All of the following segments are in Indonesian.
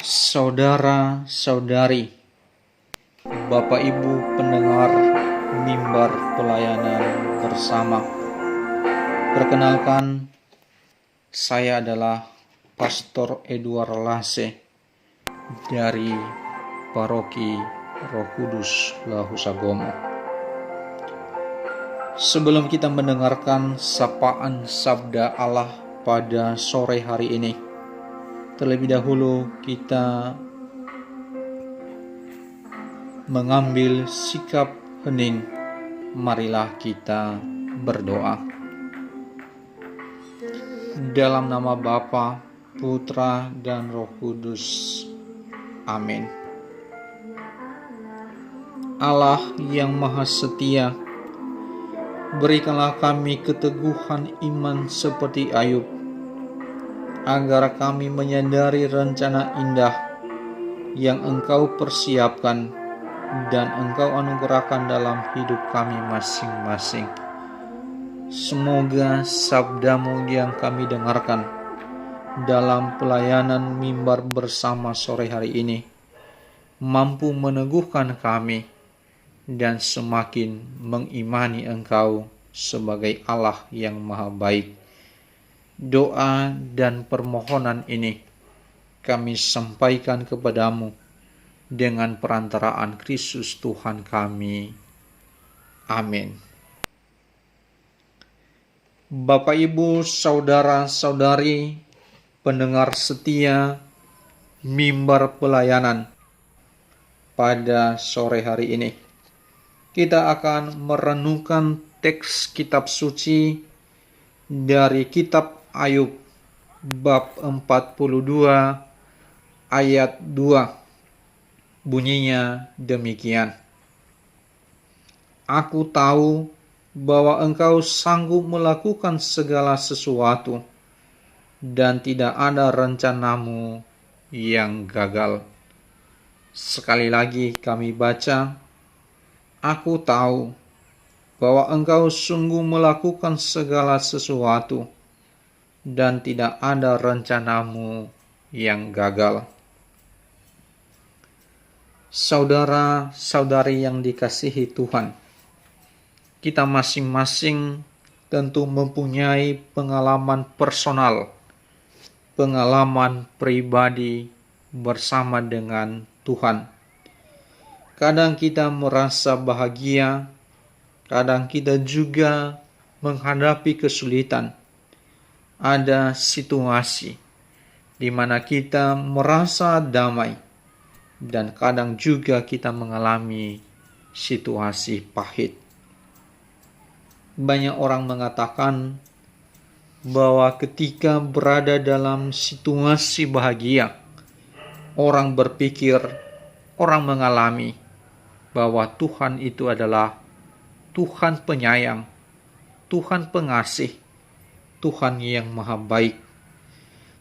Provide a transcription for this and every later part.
Saudara-saudari, Bapak Ibu pendengar mimbar pelayanan bersama. Perkenalkan, saya adalah Pastor Edward Lase dari Paroki Roh Kudus Lahusagomo. Sebelum kita mendengarkan sapaan sabda Allah pada sore hari ini, terlebih dahulu kita mengambil sikap hening. Marilah kita berdoa. Dalam nama Bapa, Putra, dan Roh Kudus. Amin. Allah yang Maha Setia, berikanlah kami keteguhan iman seperti Ayub, agar kami menyadari rencana indah yang Engkau persiapkan dan Engkau anugerahkan dalam hidup kami masing-masing. Semoga sabda-Mu yang kami dengarkan dalam pelayanan mimbar bersama sore hari ini mampu meneguhkan kami dan semakin mengimani Engkau sebagai Allah yang Maha Baik. Doa dan permohonan ini kami sampaikan kepadamu dengan perantaraan Kristus Tuhan kami. Amin. Bapak, Ibu, saudara-saudari, pendengar setia mimbar pelayanan, pada sore hari ini kita akan merenungkan teks kitab suci dari kitab Ayub bab 42 ayat 2. Bunyinya demikian: Aku tahu bahwa Engkau sanggup melakukan segala sesuatu, dan tidak ada rencanamu yang gagal. Sekali lagi kami baca, Aku tahu bahwa Engkau sungguh melakukan segala sesuatu, dan tidak ada rencanamu yang gagal. Saudara-saudari yang dikasihi Tuhan, kita masing-masing tentu mempunyai pengalaman personal, pengalaman pribadi bersama dengan Tuhan. Kadang kita merasa bahagia, kadang kita juga menghadapi kesulitan. Ada situasi di mana kita merasa damai, dan kadang juga kita mengalami situasi pahit. Banyak orang mengatakan bahwa ketika berada dalam situasi bahagia, orang berpikir, orang mengalami bahwa Tuhan itu adalah Tuhan penyayang, Tuhan pengasih, Tuhan yang Maha Baik.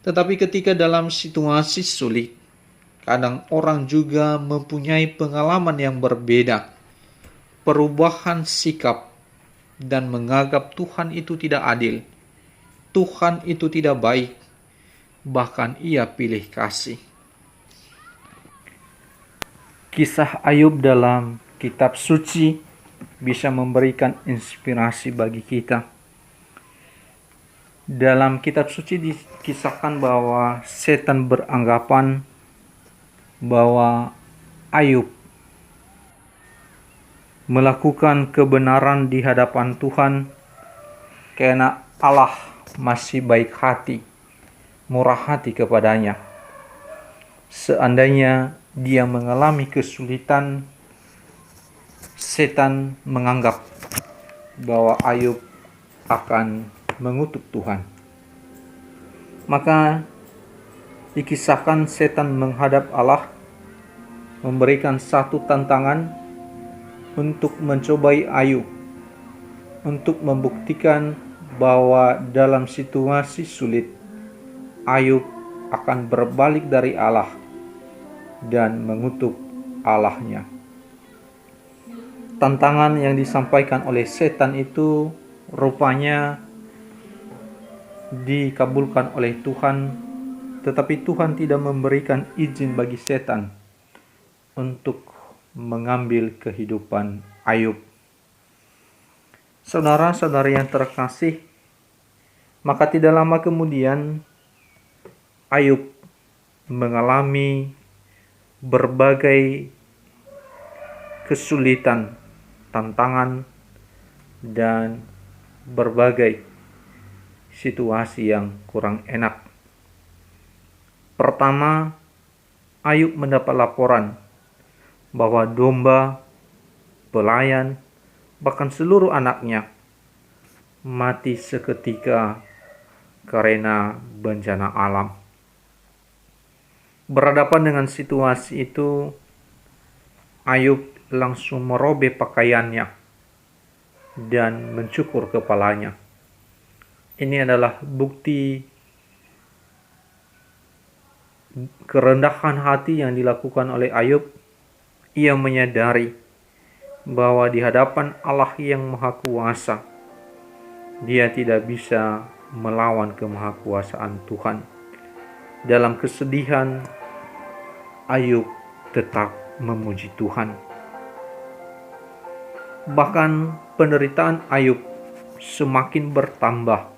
Tetapi ketika dalam situasi sulit, kadang orang juga mempunyai pengalaman yang berbeda, perubahan sikap, dan menganggap Tuhan itu tidak adil, Tuhan itu tidak baik, bahkan Ia pilih kasih. Kisah Ayub dalam kitab suci bisa memberikan inspirasi bagi kita. Dalam kitab suci dikisahkan bahwa setan beranggapan bahwa Ayub melakukan kebenaran di hadapan Tuhan karena Allah masih baik hati, murah hati kepadanya. Seandainya dia mengalami kesulitan, setan menganggap bahwa Ayub akan mengutuk Tuhan. Maka dikisahkan setan menghadap Allah, memberikan satu tantangan untuk mencobai Ayub, untuk membuktikan bahwa dalam situasi sulit, Ayub akan berbalik dari Allah dan mengutuk Allahnya. Tantangan yang disampaikan oleh setan itu rupanya dikabulkan oleh Tuhan tetapi Tuhan tidak memberikan izin bagi setan untuk mengambil kehidupan Ayub. Saudara-saudari yang terkasih, maka tidak lama kemudian Ayub mengalami berbagai kesulitan, tantangan, dan berbagai situasi yang kurang enak. Pertama, Ayub mendapat laporan bahwa domba, pelayan, bahkan seluruh anaknya mati seketika karena bencana alam. Berhadapan dengan situasi itu, Ayub langsung merobek pakaiannya dan mencukur kepalanya. Ini adalah bukti kerendahan hati yang dilakukan oleh Ayub. Ia menyadari bahwa di hadapan Allah yang Maha Kuasa, dia tidak bisa melawan kemahakuasaan Tuhan. Dalam kesedihan, Ayub tetap memuji Tuhan. Bahkan penderitaan Ayub semakin bertambah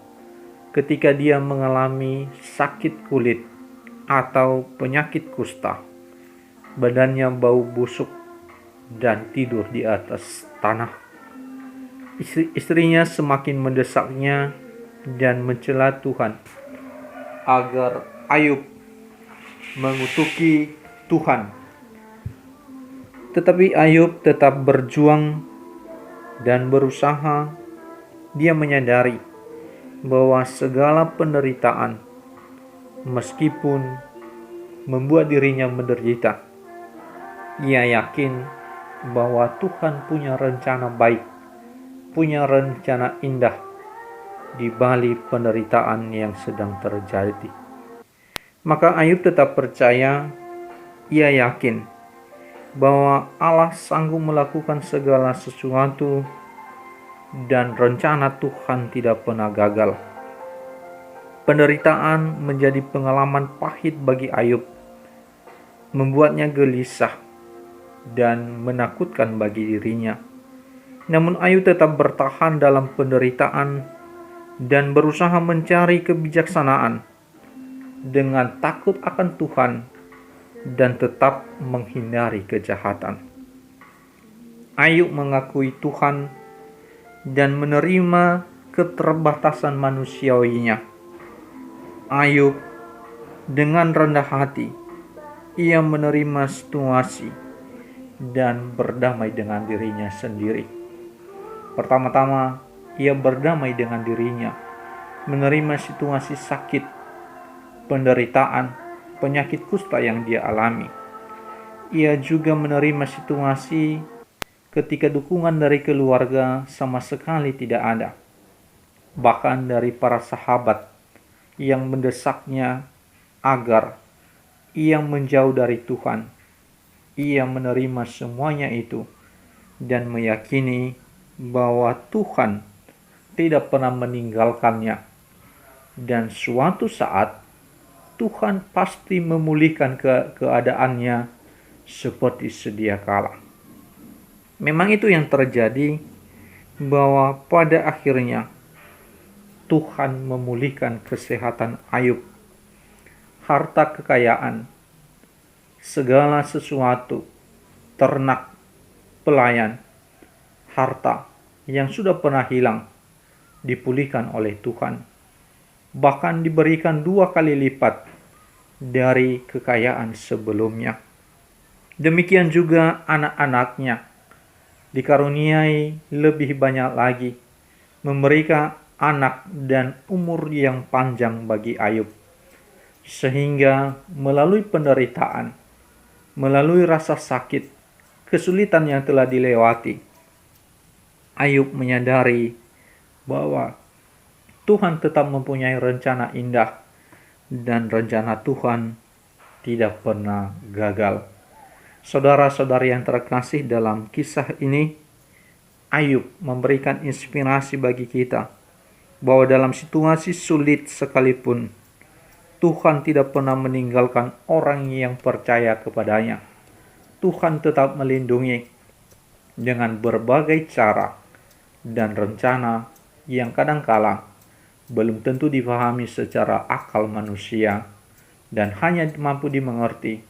ketika dia mengalami sakit kulit atau penyakit kusta. Badannya bau busuk dan tidur di atas tanah. Istrinya semakin mendesaknya dan mencela Tuhan agar Ayub mengutuki Tuhan. Tetapi Ayub tetap berjuang dan berusaha. Dia menyadari bahwa segala penderitaan, meskipun membuat dirinya menderita, ia yakin bahwa Tuhan punya rencana baik, punya rencana indah di balik penderitaan yang sedang terjadi. Maka Ayub tetap percaya, ia yakin bahwa Allah sanggup melakukan segala sesuatu dan rencana Tuhan tidak pernah gagal. Penderitaan menjadi pengalaman pahit bagi Ayub, membuatnya gelisah dan menakutkan bagi dirinya. Namun Ayub tetap bertahan dalam penderitaan dan berusaha mencari kebijaksanaan dengan takut akan Tuhan dan tetap menghindari kejahatan. Ayub mengakui Tuhan dan menerima keterbatasan manusiawinya. Ayub dengan rendah hati, ia menerima situasi dan berdamai dengan dirinya sendiri. Pertama-tama, ia berdamai dengan dirinya, menerima situasi sakit, penderitaan, penyakit kusta yang dia alami. Ia juga menerima situasi ketika dukungan dari keluarga sama sekali tidak ada. Bahkan dari para sahabat yang mendesaknya agar ia menjauh dari Tuhan. Ia menerima semuanya itu dan meyakini bahwa Tuhan tidak pernah meninggalkannya. Dan suatu saat Tuhan pasti memulihkan keadaannya seperti sedia kala. Memang itu yang terjadi, bahwa pada akhirnya Tuhan memulihkan kesehatan Ayub. Harta kekayaan, segala sesuatu, ternak, pelayan, harta yang sudah pernah hilang dipulihkan oleh Tuhan. Bahkan diberikan 2 kali lipat dari kekayaan sebelumnya. Demikian juga anak-anaknya dikaruniai lebih banyak lagi, memberikan anak dan umur yang panjang bagi Ayub. Sehingga melalui penderitaan, melalui rasa sakit, kesulitan yang telah dilewati, Ayub menyadari bahwa Tuhan tetap mempunyai rencana indah dan rencana Tuhan tidak pernah gagal. Saudara-saudari yang terkasih, dalam kisah ini Ayub memberikan inspirasi bagi kita bahwa dalam situasi sulit sekalipun Tuhan tidak pernah meninggalkan orang yang percaya kepadanya. Tuhan tetap melindungi dengan berbagai cara dan rencana yang kadangkala belum tentu dipahami secara akal manusia dan hanya mampu dimengerti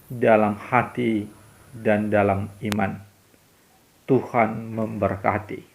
dalam hati dan dalam iman. Tuhan memberkati.